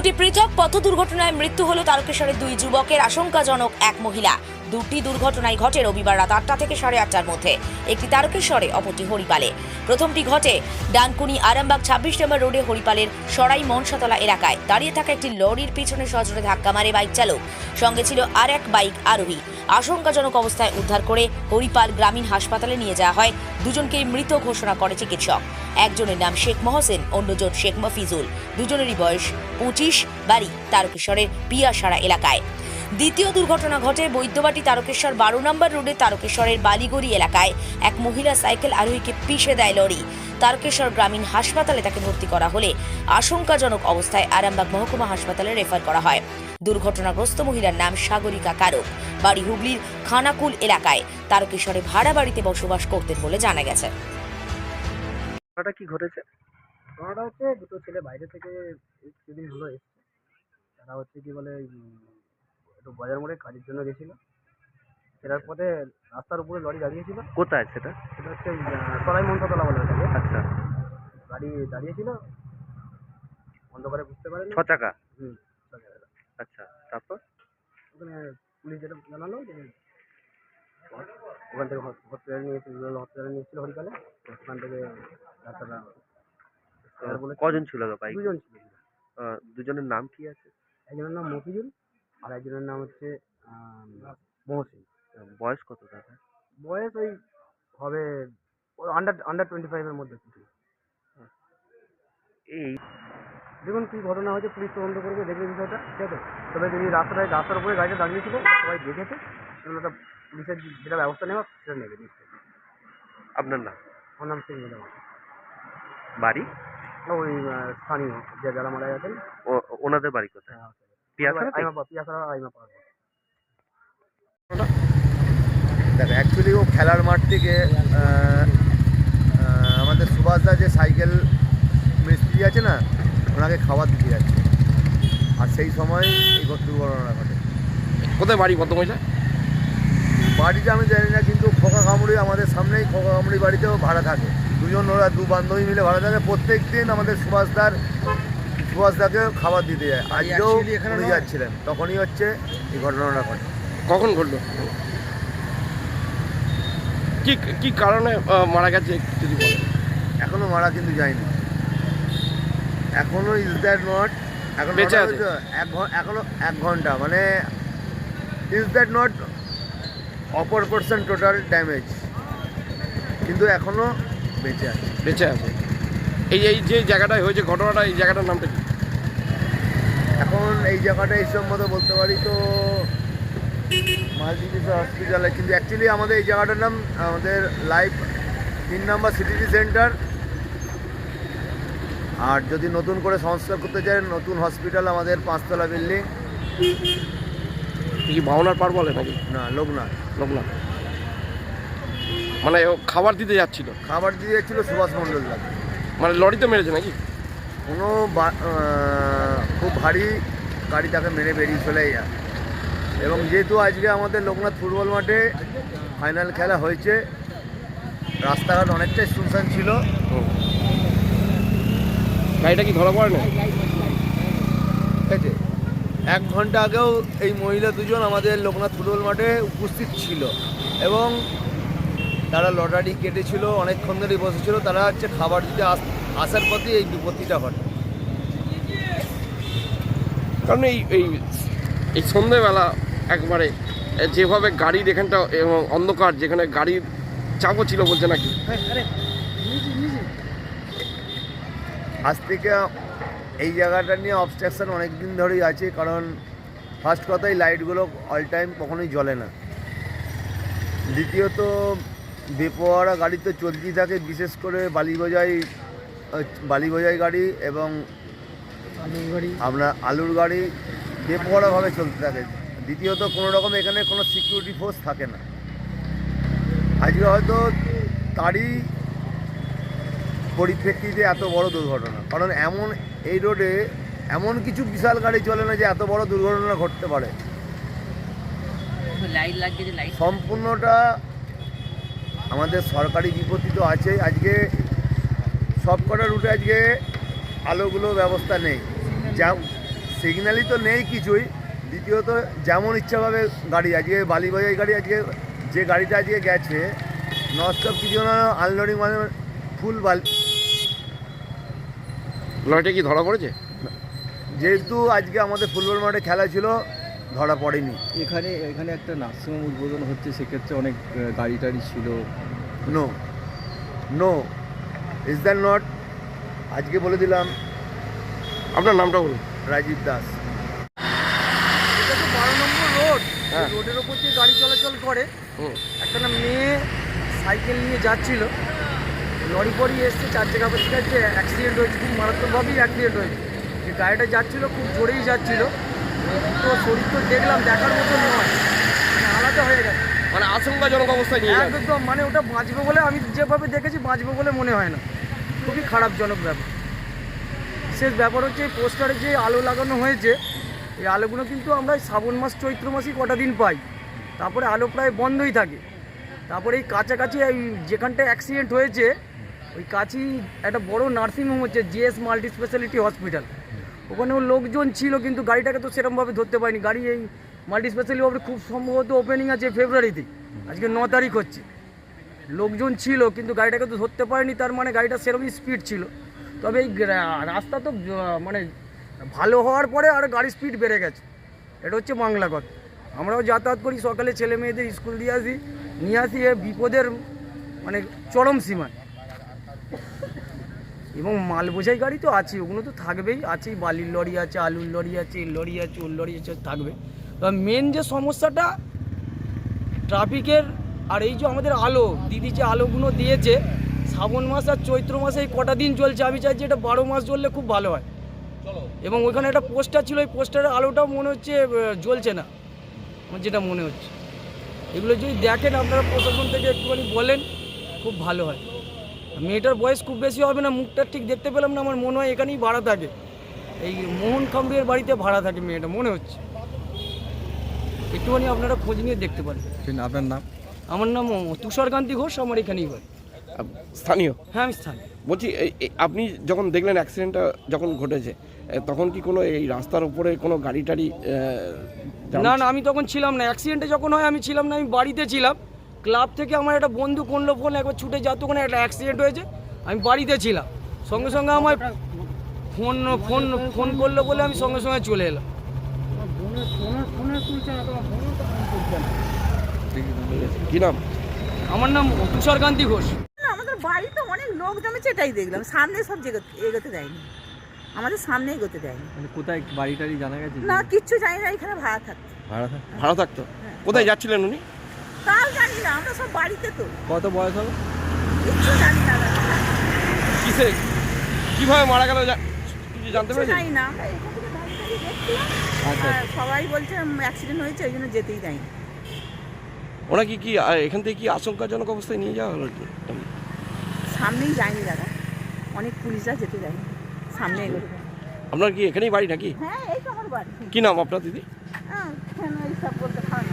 দুটি পৃথক পথ দুর্ঘটনায় মৃত্যু হলো তারকেশ্বরের দুই যুবকের, আশঙ্কাজনক এক মহিলা। দুটি দুর্ঘটনায় ঘটে রবিবার রাত 8টা থেকে 8:30টার মধ্যে। একটি তারকেশ্বরে, অপরটি হরিপালে। প্রথমটি ঘটে ডানকুনি আরামবাগ 26 নম্বর রোডে হরিপালের সরাই মনসাতলা এলাকায়। দাঁড়িয়ে থাকা একটি লরির পিছনে সজোরে ধাক্কা মারে বাইক চালক, সঙ্গে ছিল আর এক বাইক আরোহী। আশঙ্কাজনক অবস্থায় উদ্ধার করে হরিপাল গ্রামীণ হাসপাতালে নিয়ে যাওয়া হয়। দুজনকেই মৃত ঘোষণা করে চিকিৎসক। একজনের নাম শেখ মহসেন, অন্যজন শেখ মফিজুল। দুজনেরই বয়স 25, বাড়ি তারকেশ্বরের পিয়াসারা এলাকায়। দ্বিতীয় দুর্ঘটনা ঘটে বৈদ্যবাটি তারকেশ্বর 12 নম্বর রোডে তারকেশ্বরের বালিগড়ি এলাকায়। এক মহিলা সাইকেল আরোহীকে পিষে দেয় লরি। তারকেশ্বর গ্রামীণ হাসপাতালে তাকে ভর্তি করা হলে আশঙ্কাজনক অবস্থায় আরামবাগ মহকুমা হাসপাতালে রেফার করা হয়। দুর্ঘটনাগ্রস্ত মহিলার নাম সাগরিকা কারক, বাড়ি হুগলির খানাকুল এলাকায়। তারকেশ্বরে ভাড়া বাড়িতে বসবাস করতেন বলে জানা গেছে। কি ঘটেছে? ঘটনাটা হচ্ছে দুটো ছেলে বাইরে থেকে কিছুদিন হলো এসছে। তারা হচ্ছে কি বলে একটু বাজার মোড়ে কাজের জন্য গেছিলো। ফেরার পথে রাস্তার উপরে লরি দাঁড়িয়েছিল। কোথায় সেটা? সেটা হচ্ছে সরাই মনসাতলা বলে ওটাকে। আচ্ছা, গাড়ি দাঁড়িয়েছিল, অন্ধকারে বুঝতে পারেনি। 6 চাকা। হুম, সজাগ। আচ্ছা, তারপর? ওখানে পুলিশ যেটা জানালো যে ওখান থেকে হসপিটালে নিয়েছিল হরিকালে। ওখান থেকে ডাক্তাররা বলে কজন ছিল বাইক? দুজন ছিল। দুজনের নাম কি আছে? একজনের নাম মফিজুল আর একজনের নাম হচ্ছে মহসিন। বয়স কত তাদের? বয়স ওই হবে আন্ডার 25 এর মধ্যে কিছু। এই দেখুন কী ঘটনা হয়েছে, পুলিশ তদন্ত করবে, দেখবে বিষয়টা, ঠিক আছে। তবে যদি রাস্তার উপরে গাড়িটা দাঁড়িয়েছিল, সবাই দেখেছে, সেগুলো একটা পুলিশের যেটা ব্যবস্থা নেওয়া সেটা নেবে নিশ্চয়ই। আপনার নাম? আমার নাম শেখ মিজান। বাড়ি? ওই স্থানীয় যারা মারা গেছেন ওনাদের বাড়ি কোথায়? পিয়াসারা? আইমা পাড়া। দেখো, অ্যাকচুয়ালি ও খেলার মাঠ থেকে আমাদের সুভাষদা যে সাইকেল মিস্ত্রি আছে না, ওনাকে খাবার দিতে যাচ্ছে, আর সেই সময় এই দুর্ঘটনা ঘটে। কোথায় বাড়ি? কত পয়সা? বাড়িতে আমি জানি না, কিন্তু খোকা কামড়ি আমাদের সামনেই, খোকা কামড়ি বাড়িতেও ভাড়া থাকে। ওরা দু বান্ধবী মিলে ভাড়া থাকে। প্রত্যেক দিন আমাদের সুভাষদাকে খাবার দিতে যায়। আজকেও উনি যাচ্ছিলেন, তখনই হচ্ছে এই ঘটনাটা ঘটে। কখন ঘটলো? কি কি কারণে মারা গেছে যদি বলেন? এখনো মারা কিন্তু যায়নি, এখনো ইজ দ্যাট নট, এখন বেঁচে আছে? এখনো 1 ঘন্টা, মানে ইজ দ্যাট নট অপর পারসন টোটাল ড্যামেজ, কিন্তু এখনো বেঁচে আছে। বেঁচে আছে। এই যে জায়গাটায় হয়েছে ঘটনাটা, এই জায়গাটার নামটা কি? এখন এই জায়গাটা এইসব মতো বলতে পারি তো মাল্টিপিসা হসপিটালে, কিন্তু অ্যাকচুয়ালি আমাদের এই জায়গাটার নাম আমাদের লাইফ 3 নম্বর সিটিজি সেন্টার। আর যদি নতুন করে সংস্কার করতে চাই, নতুন হসপিটাল আমাদের 5তলা বিল্ডিং। কি ভাওনার পার বলে নাকি? না, লোকনাথ। মানে ও খাবার দিতে যাচ্ছিল? খাবার দিয়ে যাচ্ছিল সুভাষ মণ্ডল দাকে। মানে লরিতে মেরেছে নাকি? কোনো খুব ভারী গাড়ি তাকে মেরে বেরিয়ে চলে যায়। এবং যেহেতু আজকে আমাদের লোকনাথ ফুটবল মাঠে ফাইনাল খেলা হয়েছে, রাস্তাঘাট অনেকটাই শুনশান ছিল। গাড়িটা কি ধরা পড়ে না? ঠিক আছে, 1 ঘন্টা আগেও এই মহিলা দুজন আমাদের লোকনাথ ফুটবল মাঠে উপস্থিত ছিল এবং তারা লটারি কেটেছিল, অনেকক্ষণ ধরেই বসেছিল। তারা হচ্ছে খাবার দিতে আসার পথে এই বিপত্তিটা ঘটে। কারণ এই সন্ধ্যেবেলা একবারে যেভাবে গাড়ির এখানটা এবং অন্ধকার, যেখানে গাড়ির চাপও ছিল বলছে নাকি। আজ থেকে এই জায়গাটা নিয়ে অবস্ট্রাকশন অনেক দিন ধরেই আছে, কারণ ফার্স্ট কথাই লাইটগুলো অল টাইম কখনোই জ্বলে না। দ্বিতীয়ত বেপরোয়া গাড়ি তো চলতেই থাকে, বিশেষ করে বালি বোঝাই গাড়ি এবং আপনার আলুর গাড়ি বেপরোয়াভাবে চলতে থাকে। দ্বিতীয়ত কোনো রকম এখানে কোনো সিকিউরিটি ফোর্স থাকে না। আজকে হয়তো তারই পরিপ্রেক্ষিতে এত বড় দুর্ঘটনা, কারণ এই রোডে এমন কিছু বিশাল গাড়ি চলে না যে এত বড় দুর্ঘটনা ঘটতে পারে। সম্পূর্ণটা আমাদের সরকারি বিপত্তি তো আছে। আজকে সব কটা রুটে আজকে আলোগুলো ব্যবস্থা নেই, যা সিগন্যালই তো নেই কিছুই। দ্বিতীয়ত যেমন ইচ্ছাভাবে গাড়ি, আজকে বালিবাজার গাড়ি, আজকে যে গাড়িটা আজকে গেছে ননস্টপ কিছু না, আনলোডিং মানে ফুল বালি। লরিটা কি ধরা পড়েছে? যেহেতু আজকে আমাদের ফুটবল মাঠে খেলা ছিল, ধরা পড়েনি। এখানে একটা নার্সিংহোম উদ্বোধন হচ্ছে, সেক্ষেত্রে অনেক গাড়ি টাড়ি ছিল। No no, is that not? আজকে বলে দিলাম। আপনার নামটা বলুন। রাজীব দাস। এটা তো 12 নম্বর রোড। হ্যাঁ। রোডের ওপর দিয়ে গাড়ি চলাচল করে। হুম। একটা না মেয়ে সাইকেল নিয়ে যাচ্ছিল, লরি পরি এসছে, 4 চাকা পাশে অ্যাক্সিডেন্ট হয়েছে, খুব মারাত্মকভাবেই অ্যাক্সিডেন্ট হয়েছে। যে গাড়িটা যাচ্ছিল খুব জোরেই যাচ্ছিল, তো শরীর তো দেখলাম, দেখার মতো নয়, মানে আলাদা হয়ে গেছে মানে আশঙ্কাজনক অবস্থায় নিয়ে যাচ্ছে। একদম। মানে ওটা বাঁচবে বলে, আমি যেভাবে দেখেছি বাঁচবে বলে মনে হয় না, খুবই খারাপজনক ব্যাপার। বিশেষ ব্যাপার হচ্ছে এই পোস্টারে যে আলো লাগানো হয়েছে, এই আলোগুলো কিন্তু আমরা শ্রাবণ মাস চৈত্র মাসই কটা দিন পাই, তারপরে আলো প্রায় বন্ধই থাকে। তারপরে এই কাছাকাছি এই যেখানটায় অ্যাক্সিডেন্ট হয়েছে ওই কাছেই একটা বড় নার্সিংহোম হচ্ছে, জিএস মাল্টি স্পেশালিটি হসপিটাল। ওখানেও লোকজন ছিল, কিন্তু গাড়িটাকে তো সেরকমভাবে ধরতে পারিনি। গাড়ি এই মাল্টি স্পেশালিটি হবে খুব সম্ভবত ওপেনিং আছে ফেব্রুয়ারিতে, আজকে 9 তারিখ হচ্ছে। লোকজন ছিল কিন্তু গাড়িটাকে তো ধরতে পারেনি, তার মানে গাড়িটা সেরকমই স্পিড ছিল। তবে এই রাস্তা তো মানে ভালো হওয়ার পরে আর গাড়ির স্পিড বেড়ে গেছে, এটা হচ্ছে বাংলা কথা। আমরাও যাতায়াত করি, সকালে ছেলে মেয়েদের স্কুল দিয়ে আসি, নিয়ে আসি, এ বিপদের মানে চরম সীমায়। এবং মাল বোঝাই গাড়ি তো আছে, ওগুলো তো থাকবেই, আছেই। বালির লরি আছে, আলুর লরি আছে, এর লরি আছে, ওর লরি আছে, থাকবে। তবে মেন যে সমস্যাটা ট্রাফিকের, আর এই যে আমাদের আলো, দিদি যে আলোগুলো দিয়েছে, শ্রাবণ মাস আর চৈত্র মাসে এই কটা দিন চলছে, আমি চাইছি এটা 12 মাস জ্বললে খুব ভালো হয়। এবং ওইখানে একটা পোস্টার ছিল, ওই পোস্টারের আলোটাও মনে হচ্ছে জ্বলছে না, আমার যেটা মনে হচ্ছে। এগুলো যদি দেখেন আপনারা, প্রশাসন থেকে একটুখানি বলেন, খুব ভালো হয়। মেয়েটার বয়স খুব বেশি হবে না, মুখটা ঠিক দেখতে পেলাম না, আমার মনে হয় এখানেই ভাড়া থাকে, এই মোহন খাম্বির বাড়িতে ভাড়া থাকে মেয়েটা, মনে হচ্ছে। একটুখানি আপনারা খোঁজ নিয়ে দেখতে পারেন। আপনার নাম? আমার নাম তুষারকান্তি ঘোষ, আমার এখানেই হয়। স্থানীয়? হ্যাঁ, আমি স্থানীয়। বলছি আপনি যখন দেখলেন অ্যাক্সিডেন্টটা যখন ঘটেছে, তখন কি কোনো এই রাস্তার উপরে কোনো গাড়ি টাড়ি? না না, আমি তখন ছিলাম না। অ্যাক্সিডেন্টে যখন হয় আমি ছিলাম না, আমি বাড়িতে ছিলাম। ক্লাব থেকে আমার একটা বন্ধু করলো ফোন, একবার ছুটে যা, তখন একটা অ্যাক্সিডেন্ট হয়েছে, আমি বাড়িতে ছিলাম। সঙ্গে সঙ্গে আমার ফোন ফোন ফোন করলো বলে আমি সঙ্গে সঙ্গে চলে এলাম। কি নাম? আমার নাম তুষারকান্তি ঘোষ। না, আমাদের বাড়িতে অনেক লোক জমেছে, এটাই দেখলাম। সামনে সব এগোতে দেয়নি, আমাদের সামনে এগোতে দেয়নি। মানে কোথায় বাড়ি টাড়ি জানা গেছে? না, কিচ্ছু জানি না, এখানে ভাড়া থাকতো। ভাড়া থাকতো? কোথায় যাচ্ছিলেন উনি? তাও জানি না, আমরা সব বাড়িতে তো, কত বয়স হবে? কিচ্ছু জানি না, কিসে কিভাবে মারা গেল কিছু জানতে কিচ্ছু পেরেছেন? জানি না। আমরা এখান থেকে দাঁড়িয়ে দেখছিলাম, আচ্ছা। আর সবাই বলছে অ্যাক্সিডেন্ট হয়েছে, ওই জন্য যেতেই দেয়নি। ওরা কি এখান থেকে কি আশঙ্কাজনক অবস্থায় নিয়ে যাওয়া হলো? সামনেই যায়নি দাদা, অনেক পুলিশরা যেতে দেয়নি, সামনে এগোতে দেয়নি। আপনার কি এখানেই বাড়ি নাকি? হ্যাঁ, এই তো আমার বাড়ি। কি নাম আপনার দিদি? হ্যাঁ, কেন এইসব বলতে খাওয়া